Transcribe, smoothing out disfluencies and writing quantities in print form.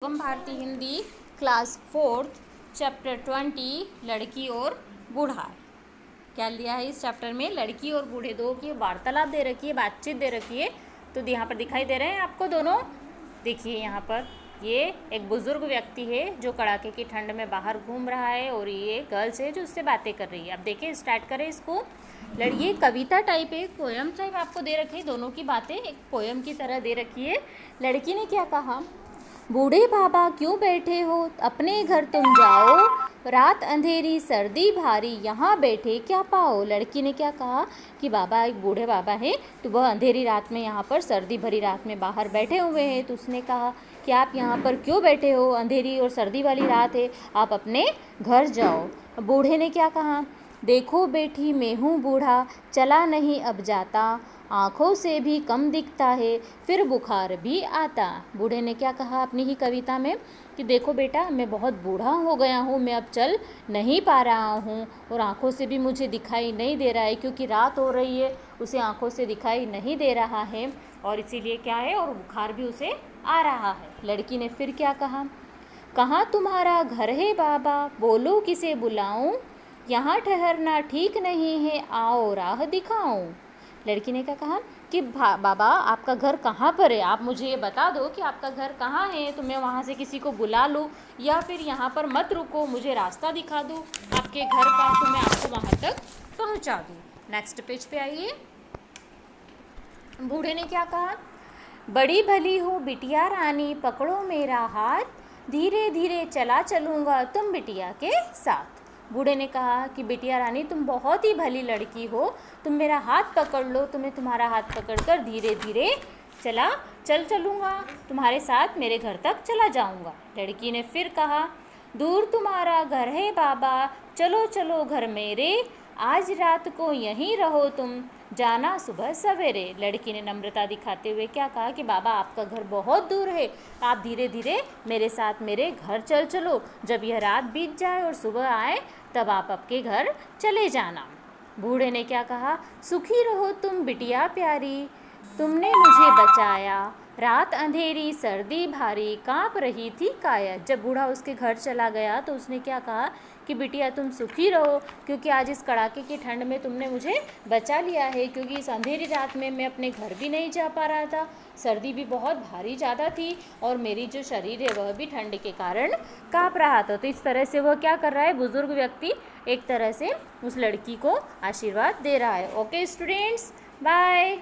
एवं Bharti Hindi class 4 chapter 20 लड़की और बूढ़ा। क्या लिया है इस चैप्टर में? लड़की और बूढ़े दो की वार्तालाप दे रखी है, बातचीत दे रखी है। तो यहाँ पर दिखाई दे रहे हैं आपको दोनों। देखिए यहाँ पर ये एक बुजुर्ग व्यक्ति है जो कड़ाके की ठंड में बाहर घूम रहा है और ये गर्ल्स है जो उससे बातें कर रही है। अब देखिए स्टार्ट करें इसको। ये कविता टाइप है, पोयम टाइप आपको दे रखी है। दोनों की बातें एक पोयम की तरह दे रखी है। लड़की ने क्या कहा? बूढ़े बाबा क्यों बैठे हो, अपने घर तुम जाओ, रात अंधेरी सर्दी भारी, यहाँ बैठे क्या पाओ। लड़की ने क्या कहा कि बाबा, एक बूढ़े बाबा है तो वह अंधेरी रात में यहाँ पर सर्दी भरी रात में बाहर बैठे हुए हैं। तो उसने कहा कि आप यहाँ पर क्यों बैठे हो, अंधेरी और सर्दी वाली रात है, आप अपने घर जाओ। बूढ़े ने क्या कहा? देखो बेटी, मैं हूँ बूढ़ा, चला नहीं अब जाता, आँखों से भी कम दिखता है, फिर बुखार भी आता। बूढ़े ने क्या कहा अपनी ही कविता में कि देखो बेटा, मैं बहुत बूढ़ा हो गया हूँ, मैं अब चल नहीं पा रहा हूँ और आँखों से भी मुझे दिखाई नहीं दे रहा है, क्योंकि रात हो रही है, उसे आँखों से दिखाई नहीं दे रहा है और इसीलिए क्या है, और बुखार भी उसे आ रहा है। लड़की ने फिर क्या कहा? कहाँ तुम्हारा घर है बाबा, बोलो किसे बुलाऊं, यहाँ ठहरना ठीक नहीं है, आओ राह दिखाऊं। लड़की ने क्या कहा कि बाबा, आपका घर कहाँ पर है, आप मुझे ये बता दो कि आपका घर कहाँ है, तो मैं वहाँ से किसी को बुला लूँ, या फिर यहाँ पर मत रुको, मुझे रास्ता दिखा दो आपके घर का, तो मैं आपको वहाँ तक पहुँचा दूँ। नेक्स्ट पेज पे आइए। बूढ़े ने क्या कहा? बड़ी भली हो बिटिया रानी, पकड़ो मेरा हाथ, धीरे धीरे चला चलूँगा तुम बिटिया के साथ। बूढ़े ने कहा कि बिटिया रानी, तुम बहुत ही भली लड़की हो, तुम मेरा हाथ पकड़ लो, तो मैं तुम्हारा हाथ पकड़कर धीरे धीरे चलूँगा, तुम्हारे साथ मेरे घर तक चला जाऊँगा। लड़की ने फिर कहा, दूर तुम्हारा घर है बाबा, चलो चलो घर मेरे, आज रात को यहीं रहो तुम, जाना सुबह सवेरे। लड़की ने नम्रता दिखाते हुए क्या कहा कि बाबा, आपका घर बहुत दूर है, आप धीरे धीरे मेरे साथ मेरे घर चलो, जब यह रात बीत जाए और सुबह आए तब आप आपके घर चले जाना। बूढ़े ने क्या कहा? सुखी रहो तुम बिटिया प्यारी, तुमने मुझे बचाया, रात अंधेरी सर्दी भारी, काँप रही थी काया। जब बूढ़ा उसके घर चला गया तो उसने क्या कहा कि बिटिया तुम सुखी रहो, क्योंकि आज इस कड़ाके की ठंड में तुमने मुझे बचा लिया है, क्योंकि इस अंधेरी रात में मैं अपने घर भी नहीं जा पा रहा था, सर्दी भी बहुत भारी ज़्यादा थी और मेरी जो शरीर है वह भी ठंड के कारण काँप रहा था। तो इस तरह से वह क्या कर रहा है, बुजुर्ग व्यक्ति एक तरह से उस लड़की को आशीर्वाद दे रहा है। Okay students, bye.